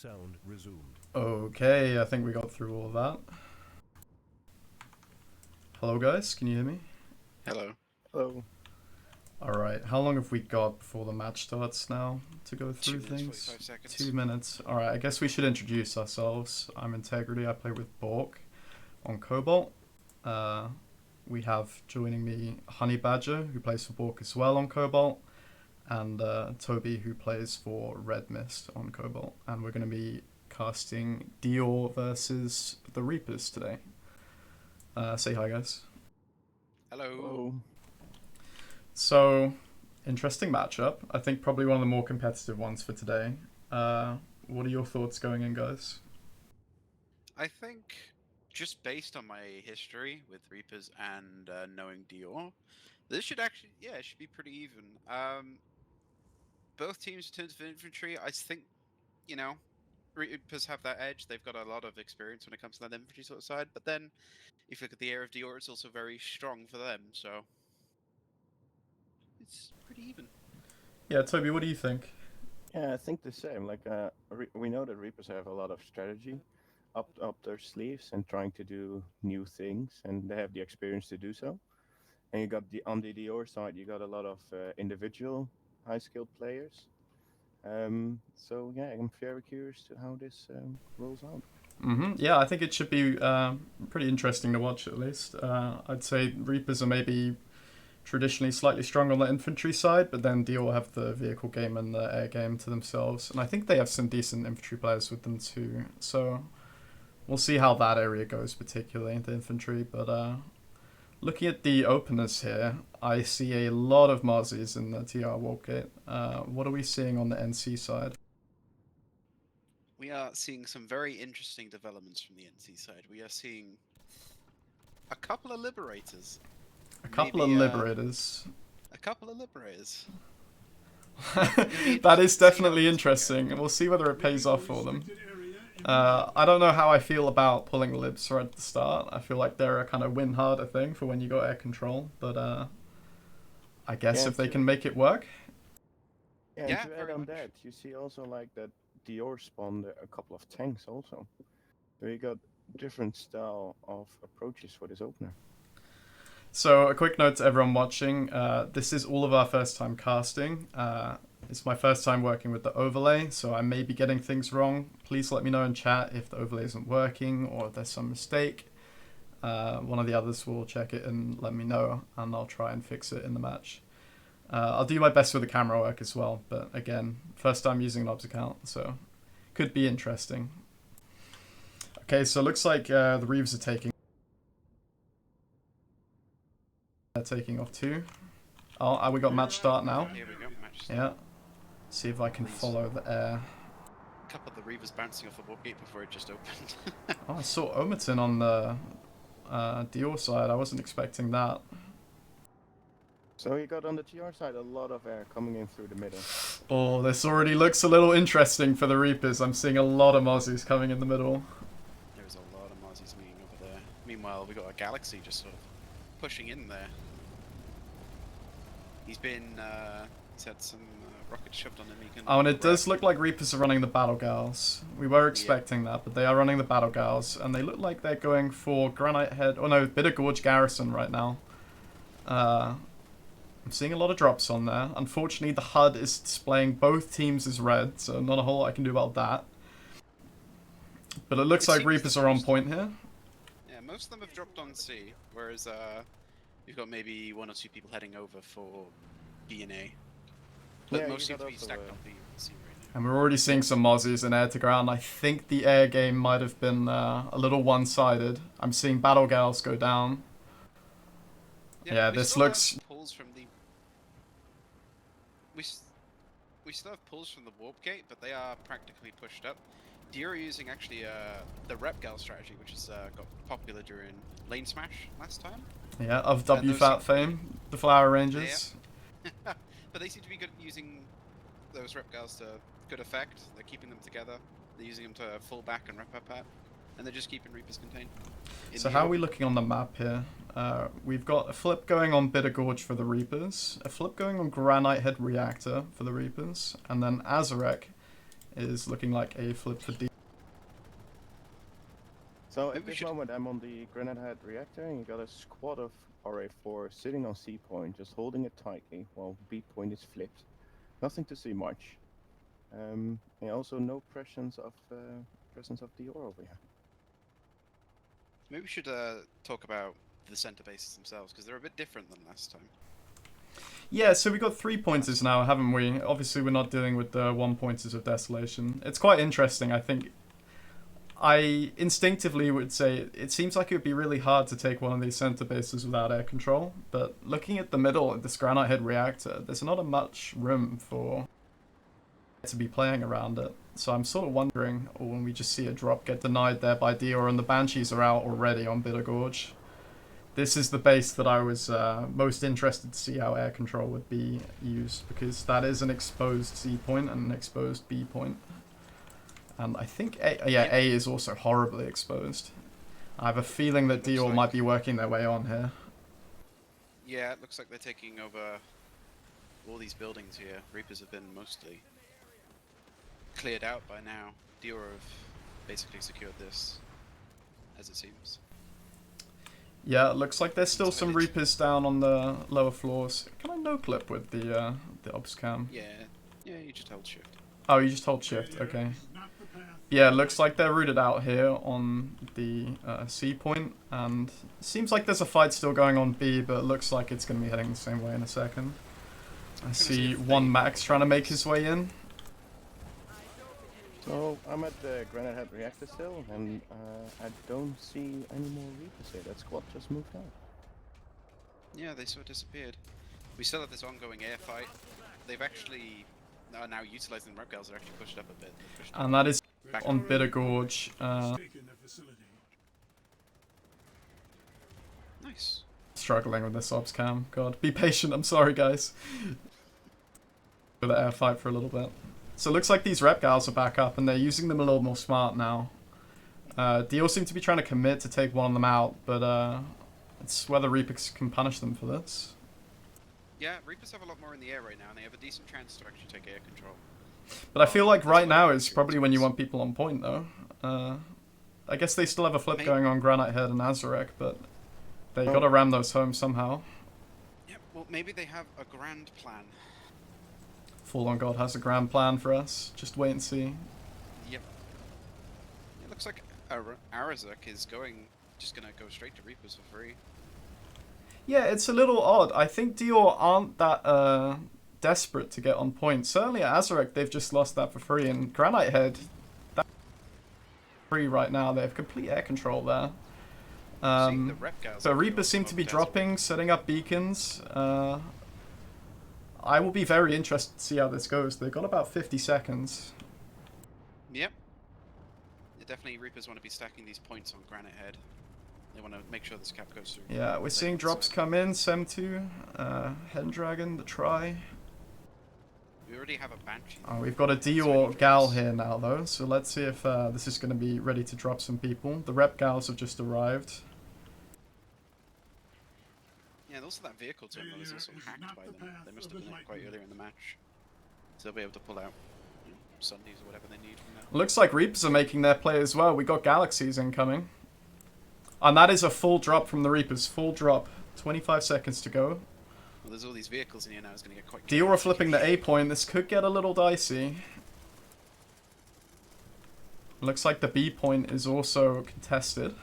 Sound resumed. Okay, I think we got through all of that. Hello guys, can you hear me? Hello. Hello. Alright, how long have we got before the match starts now to go through 2 minutes, things? 45 seconds. 2 minutes. Alright, I guess we should introduce ourselves. I'm Integrity, I play with Bork on Cobalt. We have joining me Honeybadger, who plays for Bork as well on Cobalt, and Toby, who plays for Red Mist on Cobalt. And we're going to be casting DIOR versus the Reapers today. Say hi, guys. Hello. Hello. So, interesting matchup. I think probably one of the more competitive ones for today. What are your thoughts going in, guys? I think, just based on my history with Reapers and knowing DIOR, this should actually, yeah, it should be pretty even. Both teams in terms of infantry, I think, you know, Reapers have that edge. They've got a lot of experience when it comes to that infantry sort of side. But then, if you look at the air of DIOR, it's also very strong for them. So, it's pretty even. Yeah, Toby, what do you think? Yeah, I think the same. Like, we know that Reapers have a lot of strategy up their sleeves and trying to do new things, and they have the experience to do so. And you got on the DIOR side, you got a lot of individual high-skilled players. So yeah, I'm very curious to how this rolls out. Yeah, I think it should be pretty interesting to watch at least. I'd say Reapers are maybe traditionally slightly strong on the infantry side, but then DIOR have the vehicle game and the air game to themselves. And I think they have some decent infantry players with them too. So we'll see how that area goes, particularly the infantry. But looking at the openers here, I see a lot of Mozzies in the TR Warpgate. What are we seeing on the NC side? We are seeing some very interesting developments from the NC side. We are seeing a couple of Liberators. A couple of Liberators. A couple of Liberators. That is definitely interesting. We'll see whether it pays off for them. I don't know how I feel about pulling libs right at the start. I feel like they're a kind of win harder thing for when you got air control, but I guess if they can make it work. Yeah, Yeah, and to add very on much. that, you see also like that DIOR spawned a couple of tanks also. So you got different style of approaches for this opener. So a quick note to everyone watching, this is all of our first time casting. It's my first time working with the overlay, so I may be getting things wrong. Please let me know in chat if the overlay isn't working or if there's some mistake. One of the others will check it and let me know, and I'll try and fix it in the match. I'll do my best with the camera work as well, but again, first time using an OBS account, so could be interesting. Okay, so it looks like the Reeves are taking off too. Oh, we got match start now. Here we go, match start. Yeah. See if I can follow the air. A couple of the Reavers bouncing off the Warpgate before it just opened. Oh, I saw Omerton on the DIOR side. I wasn't expecting that. So you got on the TR side a lot of air coming in through the middle. Oh, this already looks a little interesting for the Reapers. I'm seeing a lot of Mozzies coming in the middle. There's a lot of Mozzies meeting over there. Meanwhile, we got a Galaxy just sort of pushing in there. He's had some rockets shoved on him. Oh, and it does look like Reapers are running the Battle Gals. We were expecting that, but they are running the Battle Gals, and they look like they're going for Granite Head. Oh no, Bitter Gorge Garrison right now. I'm seeing a lot of drops on there. Unfortunately, the HUD is displaying both teams as red, so not a whole lot I can do about that. But it looks like Reapers are on point here. Yeah, most of them have dropped on C, whereas we've got maybe 1 or 2 people heading over for B and A. But Yeah, most you seem to got be also, stacked on B and C right now. And we're already seeing some Mozzies in air to ground. I think the air game might have been a little one-sided. I'm seeing Battle Gals go down. Yeah, we this still looks... have pulls from the... We still have pulls from the Warp Gate, but they are practically pushed up. DIOR are using actually the Rep Gal strategy, which has got popular during Lane Smash last time. Yeah, of WFAT fame, the Flower Rangers. Yeah. But they seem to be good at using those Rep Gals to good effect. They're keeping them together. They're using them to fall back and rep up at. And they're just keeping Reapers contained. So how are we looking on the map here? We've got a flip going on Bitter Gorge for the Reapers, a flip going on Granite Head Reactor for the Reapers, and then Azarek is looking like a flip for D. So Maybe at we this should- moment, I'm on the granite head reactor, and you got a squad of RE4 sitting on C point, just holding it tightly while B point is flipped. Nothing to see much. And also no presence of DIOR over here. Maybe we should talk about the center bases themselves, because they're a bit different than last time. Yeah, so we got 3 pointers now, haven't we? Obviously, we're not dealing with the 1 pointers of Desolation. It's quite interesting, I think. I instinctively would say it seems like it would be really hard to take one of these center bases without air control, but looking at the middle of this granite head reactor, there's not much room for to be playing around it. So I'm sort of wondering, or when we just see a drop get denied there by DIOR and the Banshees are out already on Bitter Gorge. This is the base that I was most interested to see how air control would be used, because that is an exposed C point and an exposed B point. And I think A is also horribly exposed. I have a feeling that DIOR might be working their way on here. Yeah, it looks like they're taking over all these buildings here. Reapers have been mostly cleared out by now. DIOR have basically secured this, as it seems. Yeah, it looks like there's still some Reapers down on the lower floors. Can I no-clip with the ops cam? Yeah, you just hold shift. Oh, you just hold shift, okay. Yeah, it looks like they're rooted out here on the C point, and seems like there's a fight still going on B, but it looks like it's going to be heading the same way in a second. I see one Max trying to make his way in. So I'm at the granite head reactor still, and I don't see any more Reapers here. That squad just moved out. Yeah, they sort of disappeared. We still have this ongoing air fight. They've actually are now utilizing the Reptiles. They're actually pushed up a bit. And that is back on up. Bitter Gorge. Nice. Struggling with this ops cam. God, be patient. I'm sorry, guys. For the air fight for a little bit. So it looks like these Reptiles are back up, and they're using them a little more smart now. DIOR seem to be trying to commit to take one of them out, but it's whether Reapers can punish them for this. Yeah, Reapers have a lot more in the air right now, and they have a decent chance to actually take air control. But I feel like right now is probably when you want people on point, though. I guess they still have a flip going on Granite Head and Azurek, but they gotta ram those home somehow. Yeah, well, maybe they have a grand plan. Fall on God has a grand plan for us. Just wait and see. Yep. It looks like Arazek is just gonna go straight to Reapers for free. Yeah, it's a little odd. I think DIOR aren't that desperate to get on point. Certainly at Azurek, they've just lost that for free. And Granite Head, that's free right now. They have complete air control there. But Reapers seem to be dropping, setting up beacons. I will be very interested to see how this goes. They've got about 50 seconds. Yep. Yeah, definitely Reapers want to be stacking these points on Granite Head. They want to make sure this cap goes through. Yeah, we're seeing drops come in. Sem2, Hen Dragon, the Try. We already have a Banshee. Oh, we've got a DIOR Gal here now, though. So let's see if this is going to be ready to drop some people. The Rep Gals have just arrived. Yeah, and also that vehicle terminal is also hacked by them. They must have done it quite earlier in the match. So they'll be able to pull out Sundays or whatever they need from that. Looks like Reapers are making their play as well. We got Galaxies incoming. And that is a full drop from the Reapers. Full drop. 25 seconds to go. Well, there's all these vehicles in here now. It's going to get quite... DIOR are flipping the A point. This could get a little dicey. Looks like the B point is also contested.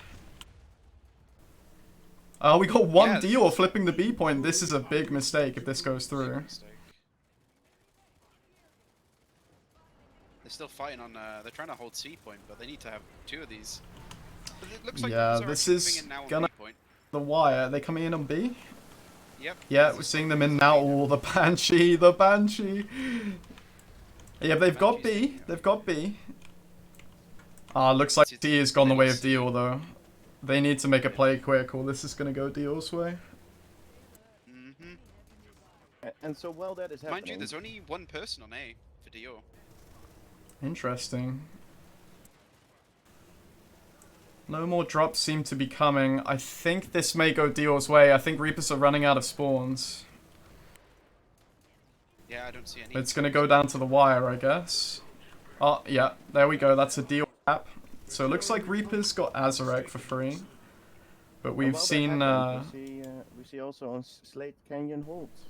Oh, we got one DIOR flipping the B point. This is a big mistake if this goes through. They're still fighting on... they're trying to hold C point, but they need to have two of these. But it looks like this is gonna the wire. Are they coming in on B? Yep. Yeah, we're seeing them in now. Oh, the Banshee, the Banshee. Yeah, they've got B. They've got B. Looks like C has gone the way of DIOR though. They need to make a play quick, or this is gonna go DIOR's way. And so while that is happening... Mind you, there's only one person on A for DIOR. Interesting. No more drops seem to be coming. I think this may go DIOR's way. I think Reapers are running out of spawns. Yeah, I don't see any. It's gonna go down to the wire, I guess. Oh, yeah, there we go. That's a DIOR app. So it looks like Reaper's got Azarek for free. But we've While that seen happens, we see also on Slate Canyon holds.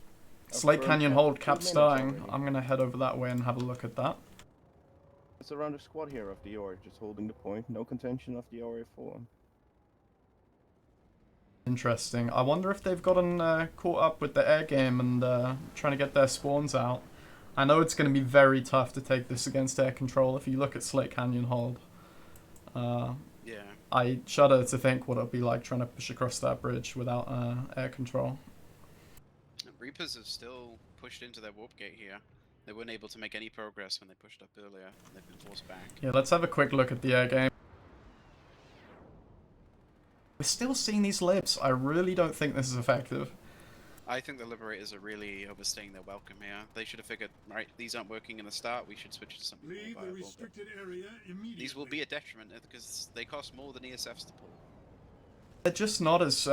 A Slate firm Canyon cap hold of 2 cap minutes starting. already. I'm going to head over that way and have a look at that. It's around a squad here of DIOR, just holding the point. No contention of the RE4. Interesting. I wonder if they've gotten caught up with the air game and trying to get their spawns out. I know it's going to be very tough to take this against air control if you look at Slate Canyon hold. Yeah. I shudder to think what it'll be like trying to push across that bridge without air control. Reapers have still pushed into their warp gate here. They weren't able to make any progress when they pushed up earlier, and they've been forced back. Yeah, let's have a quick look at the air game. We're still seeing these libs. I really don't think this is effective. I think the Liberators are really overstaying their welcome here. They should have figured, right, these aren't working in the start, we should switch to something more Leave the viable. restricted area immediately. These will be a detriment because they cost more than ESFs to pull. They're just not as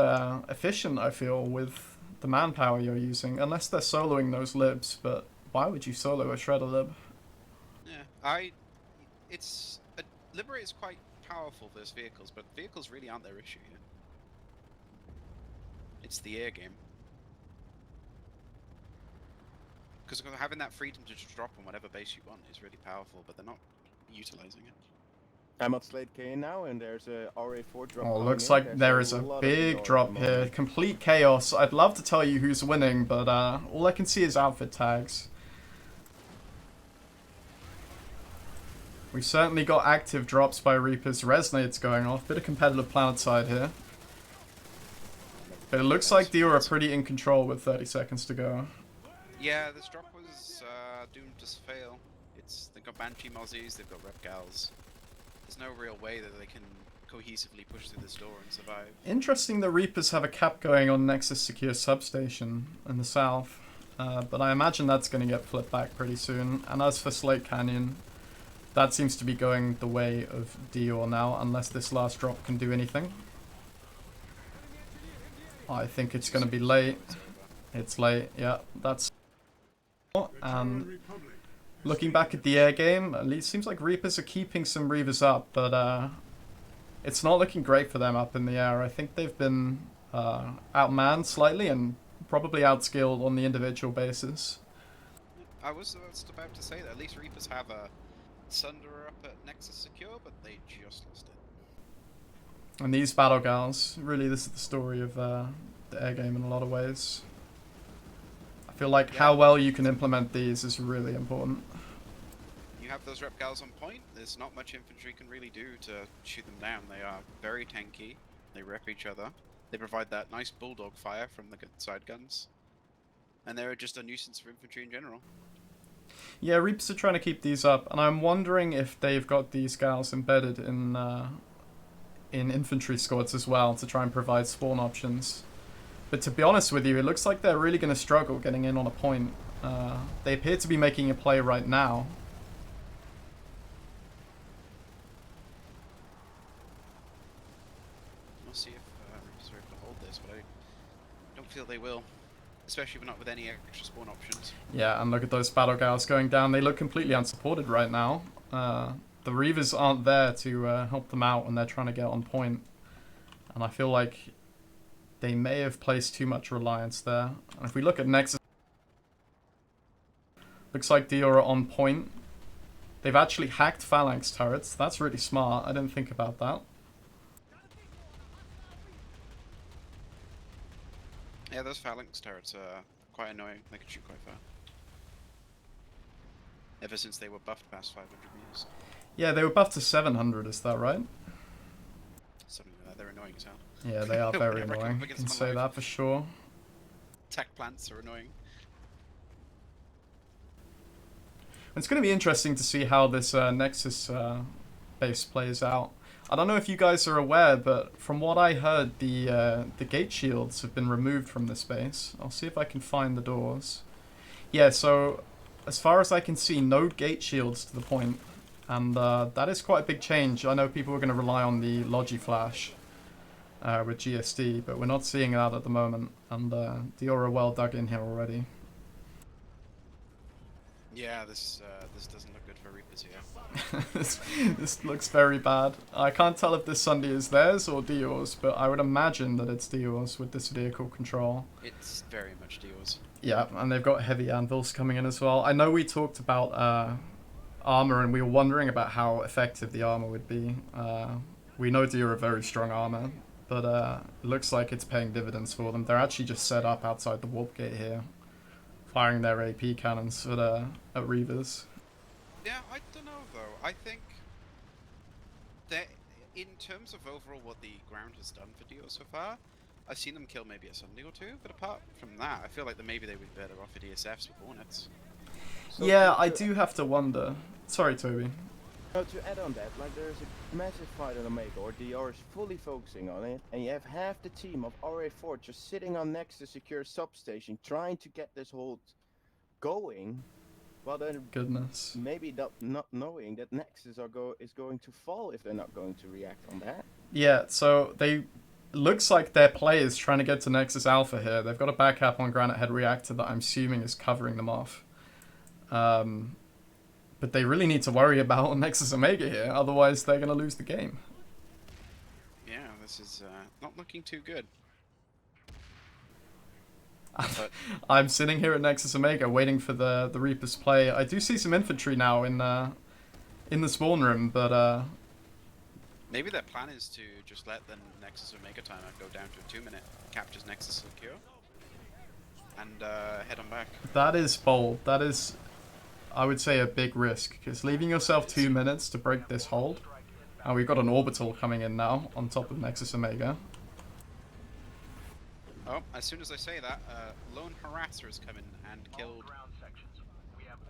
efficient, I feel, with the manpower you're using, unless they're soloing those libs, but why would you solo a shredder lib? Yeah, Liberator is quite powerful versus vehicles, but vehicles really aren't their issue here. It's the air game. Because having that freedom to just drop on whatever base you want is really powerful, but they're not utilizing it. I'm at Slate K now, and there's a RE4 drop. Oh, looks like there is a big drop here. Complete chaos. I'd love to tell you who's winning, but all I can see is outfit tags. We've certainly got active drops by Reapers. Resonates going off. Bit of competitive planet side here. But it looks like DIOR are pretty in control with 30 seconds to go. Yeah, this drop was doomed to fail. They've got Banshee Mozzies, they've got Repgals. There's no real way that they can cohesively push through this door and survive. Interesting the Reapers have a cap going on Nexus Secure Substation in the south. But I imagine that's going to get flipped back pretty soon. And as for Slate Canyon, that seems to be going the way of DIOR now, unless this last drop can do anything. I think it's going to be late. It's late, yeah, that's... And looking back at the air game, at least seems like Reapers are keeping some Reavers up, but it's not looking great for them up in the air. I think they've been outmanned slightly and probably outskilled on the individual basis. I was about to say that at least Reapers have a Sunderer up at Nexus Secure, but they just lost it. And these battle gals, really this is the story of the air game in a lot of ways. I feel like how well you can implement these is really important. You have those Repgals on point, there's not much infantry can really do to shoot them down. They are very tanky, they rep each other, they provide that nice bulldog fire from the side guns, and they're just a nuisance for infantry in general. Yeah, Reapers are trying to keep these up, and I'm wondering if they've got these gals embedded in infantry squads as well to try and provide spawn options. But to be honest with you, it looks like they're really going to struggle getting in on a point. They appear to be making a play right now. We'll see if Reapers are able to hold this, but I don't feel they will. Especially not with any extra spawn options. Yeah, and look at those battle gals going down. They look completely unsupported right now. The Reavers aren't there to help them out when they're trying to get on point. And I feel like they may have placed too much reliance there. And if we look at Nexus, looks like DIOR are on point. They've actually hacked phalanx turrets. That's really smart. I didn't think about that. Yeah, those phalanx turrets are quite annoying. They can shoot quite far. Ever since they were buffed past 500 meters. Yeah, they were buffed to 700, is that right? Something like that. They're annoying as hell. Yeah, they are very Whenever I come annoying. up I against can them say alive. that for sure. Tech plants are annoying. It's going to be interesting to see how this Nexus base plays out. I don't know if you guys are aware, but from what I heard, the gate shields have been removed from this base. I'll see if I can find the doors. Yeah, so as far as I can see, no gate shields to the point. And that is quite a big change. I know people are going to rely on the Logiflash with GSD, but we're not seeing that at the moment. And DIOR are well dug in here already. Yeah, this doesn't look good for Reapers here. this looks very bad. I can't tell if this Sunday is theirs or DIOR's, but I would imagine that it's DIOR's with this vehicle control. It's very much DIOR's. Yeah, and they've got heavy anvils coming in as well. I know we talked about armor, and we were wondering about how effective the armor would be. We know DIOR are very strong armor, but it looks like it's paying dividends for them. They're actually just set up outside the warp gate here, firing their AP cannons at Reavers. Yeah, I don't know though. I think that in terms of overall what the ground has done for DIOR so far, I've seen them kill maybe a Sunday or two, but apart from that, I feel like maybe they would be better off at ESFs with Hornets. So Yeah, I do have to wonder. Sorry, Toby. to add on that, like there's a massive fight on Omega, or DIOR is fully focusing on it, and you have half the team of RE4 just sitting on next to secure substation, trying to get this hold going, while they're Goodness. maybe not knowing that Nexus is going to fall if they're not going to react on that. Yeah, so looks like their play is trying to get to Nexus Alpha here. They've got a backup on Granite Head Reactor that I'm assuming is covering them off. But they really need to worry about Nexus Omega here, otherwise they're going to lose the game. Yeah, this is not looking too good. I'm sitting here at Nexus Omega waiting for the Reaper's play. I do see some infantry now in the spawn room, but Maybe their plan is to just let the Nexus Omega timer go down to a 2-minute, captures Nexus secure, and head on back. that is bold. That is, I would say, a big risk, because leaving yourself 2 minutes to break this hold, and we've got an orbital coming in now on top of Nexus Omega. Oh, as soon as I say that, lone harasser has come in and killed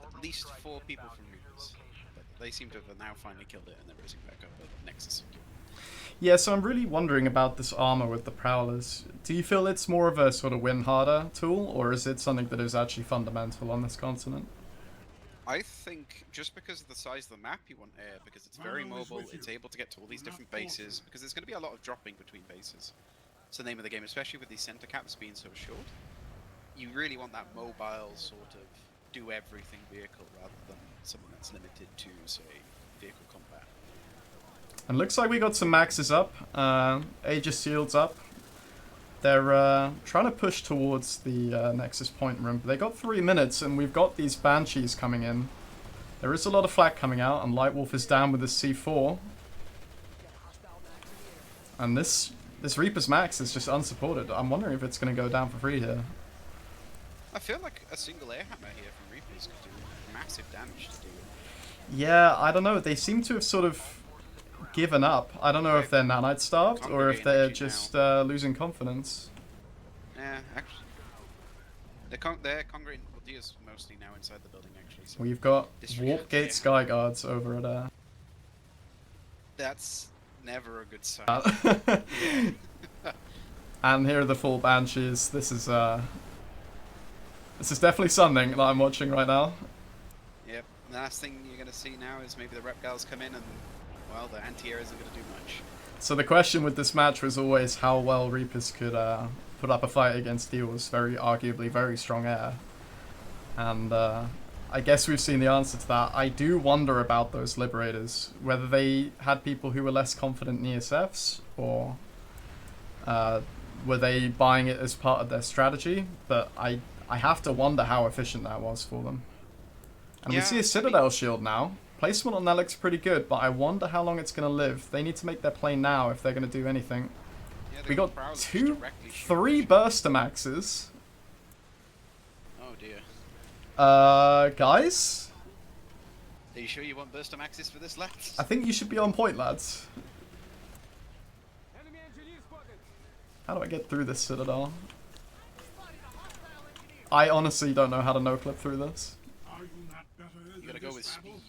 at least 4 people from Reapers. But they seem to have now finally killed it, and they're raising back up at Nexus secure. Yeah, so I'm really wondering about this armor with the Prowlers. Do you feel it's more of a sort of win harder tool, or is it something that is actually fundamental on this continent? I think just because of the size of the map you want air, because it's very mobile, it's able to get to all these different bases, because there's going to be a lot of dropping between bases. It's the name of the game, especially with these center caps being so short. You really want that mobile sort of do everything vehicle rather than something that's limited to, say, vehicle combat. And looks like we got some maxes up, Aegis shields up. They're trying to push towards the Nexus point room, but they got 3 minutes, and we've got these Banshees coming in. There is a lot of flak coming out, and Lightwolf is down with the C4. And this Reaper's Max is just unsupported. I'm wondering if it's going to go down for free here. I feel like a single air hammer here from Reapers could do massive damage to do it. Yeah, I don't know. They seem to have sort of given up. I don't know if they're nanite starved or if they're just losing confidence. Yeah, actually. They're congregating with Dia's mostly now inside the building, actually. So We've got disregard Warp Gate Sky Guards over at... that's never a good sign. And here are the full Banshees. This is definitely something that I'm watching right now. Yep. The last thing you're going to see now is maybe the Rep Gals come in and, well, the anti-air isn't going to do much. So the question with this match was always how well Reapers could put up a fight against DIOR's arguably very strong air. And I guess we've seen the answer to that. I do wonder about those Liberators, whether they had people who were less confident in ESFs, or were they buying it as part of their strategy? But I have to wonder how efficient that was for them. And we see a Citadel shield now. Placement on that looks pretty good, but I wonder how long it's going to live. They need to make their play now if they're going to do anything. Yeah, We got three Burster Maxes. Oh dear. Guys? Are you sure you want Burster Maxes for this, lads? I think you should be on point, lads. How do I get through this Citadel? I honestly don't know how to no-clip through this. You gotta go with speed.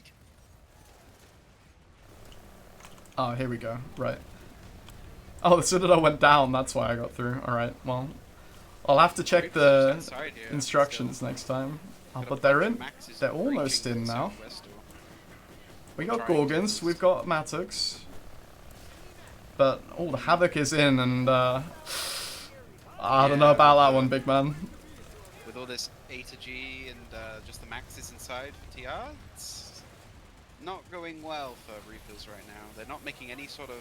Oh, here we go. Right. Oh, the Citadel went down. That's why I got through. Alright, well. I'll have to check the instructions next time. Oh, but they're in. They're almost in now. We got Gorgons. We've got Matux. But, oh, the Havoc is in, and I don't know about that one, big man. With all this A to G and just the maxes inside for TR, it's not going well for Reapers right now. They're not making any sort of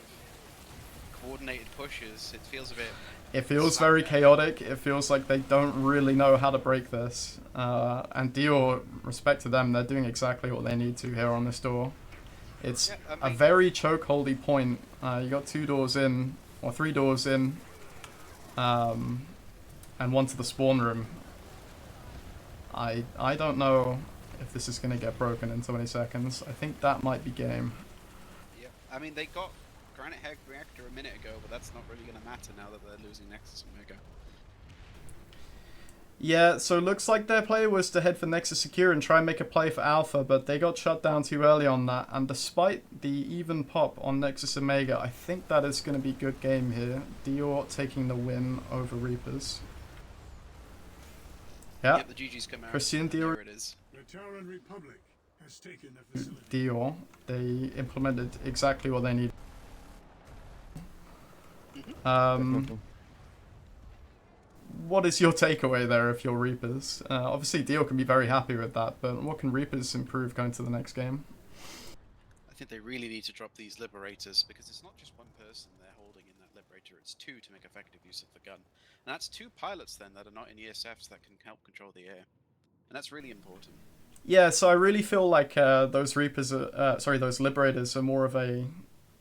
coordinated pushes. It feels a bit... It feels very chaotic. It feels like they don't really know how to break this. And DIOR, respect to them, they're doing exactly what they need to here on this door. It's a very chokeholdy point. You got 2 doors in, or 3 doors in, and 1 to the spawn room. I don't know if this is going to get broken in 20 seconds. I think that might be game. Yep. I mean, they got Granite Head Reactor a minute ago, but that's not really going to matter now that they're losing Nexus and Mega. Yeah, so looks like their play was to head for Nexus Secure and try and make a play for Alpha, but they got shut down too early on that. And despite the even pop on Nexus Omega, I think that is going to be good game here. DIOR taking the win over Reapers. Yeah, Yep, the GG's come out. Christian DIOR. There it is. The Terran Republic has taken the facility. DIOR, they implemented exactly what they needed. What is your takeaway there if you're Reapers? Obviously DIOR can be very happy with that, but what can Reapers improve going to the next game? I think they really need to drop these Liberators, because it's not just one person they're holding in that Liberator, it's 2 to make effective use of the gun. And that's 2 pilots then that are not in ESFs that can help control the air. And that's really important. Yeah, so I really feel like those Reapers those Liberators are more of a...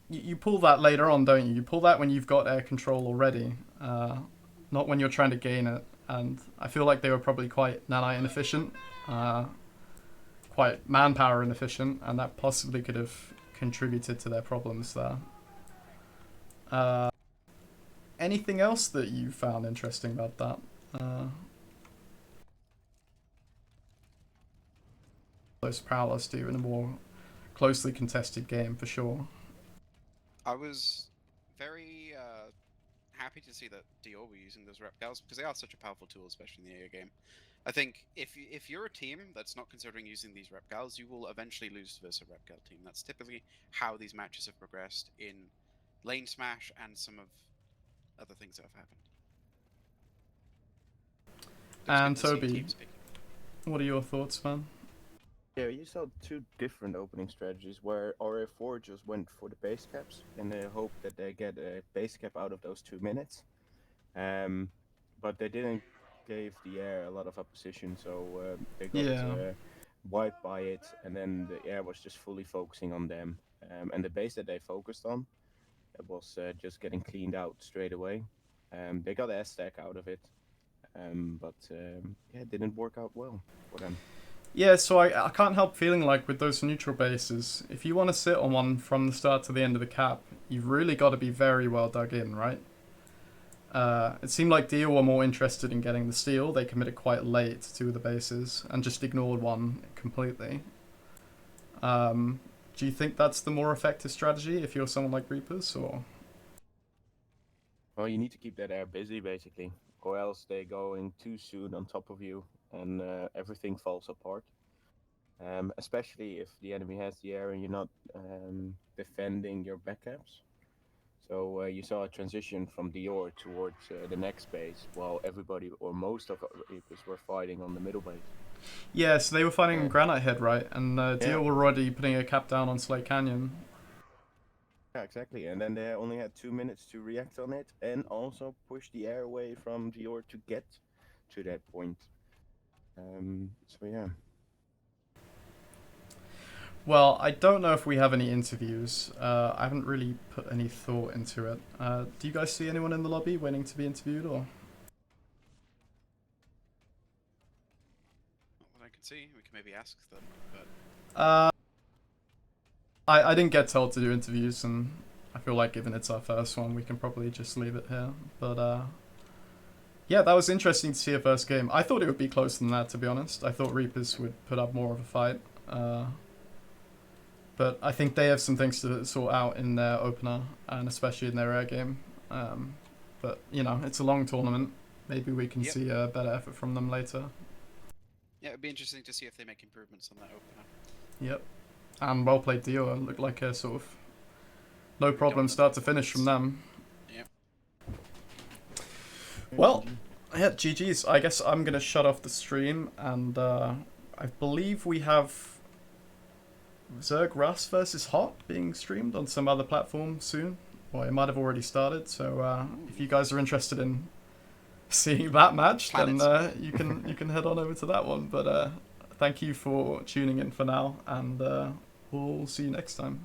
You pull that later on, don't you? You pull that when you've got air control already, not when you're trying to gain it. And I feel like they were probably quite nanite inefficient, quite manpower inefficient, and that possibly could have contributed to their problems there. Anything else that you found interesting about that? Those Prowlers do in a more closely contested game, for sure. I was very happy to see that DIOR were using those reptiles, because they are such a powerful tool, especially in the air game. I think if you're a team that's not considering using these reptiles, you will eventually lose versus a reptile team. That's typically how these matches have progressed in Lane Smash and some of other things that have happened. And Toby, what are your thoughts, man? Yeah, you saw 2 different opening strategies where RE4 just went for the base caps in the hope that they get a base cap out of those 2 minutes. But they didn't give the air a lot of opposition, so they got wiped by it, and then the air was just fully focusing on them. And the base that they focused on, it was just getting cleaned out straight away. They got a stack out of it, but yeah, it didn't work out well for them. Yeah, so I can't help feeling like with those neutral bases, if you want to sit on one from the start to the end of the cap, you've really got to be very well dug in, right? It seemed like DIOR were more interested in getting the steal. They committed quite late to 2 of the bases and just ignored one completely. Do you think that's the more effective strategy if you're someone like Reapers, or...? Well, you need to keep that air busy, basically, or else they go in too soon on top of you, and everything falls apart. Especially if the enemy has the air and you're not defending your backcaps. So you saw a transition from DIOR towards the next base, while everybody, or most of Reapers, were fighting on the middle base. Yeah, so they were fighting on Granite Head, right? And DIOR were already putting a cap down on Slate Canyon. Yeah, exactly. And then they only had 2 minutes to react on it, and also push the air away from DIOR to get to that point. So yeah. Well, I don't know if we have any interviews. I haven't really put any thought into it. Do you guys see anyone in the lobby waiting to be interviewed, or? What I can see, we can maybe ask them, but... I didn't get told to do interviews, and I feel like given it's our first one, we can probably just leave it here. But yeah, that was interesting to see a first game. I thought it would be closer than that, to be honest. I thought Reapers would put up more of a fight. But I think they have some things to sort out in their opener, and especially in their air game. But, you know, it's a long tournament. Maybe we can see a better effort from them later. Yeah, it'd be interesting to see if they make improvements on that opener. Yep. And well played DIOR. Looked like a sort of no problem start to finish from them. Yep. Well, yeah, GG's. I guess I'm going to shut off the stream, and I believe we have Zerg Rust versus Hot being streamed on some other platform soon. Well, it might have already started. So if you guys are interested in seeing that match, then you can head on over to that one. But thank you for tuning in for now, and we'll see you next time.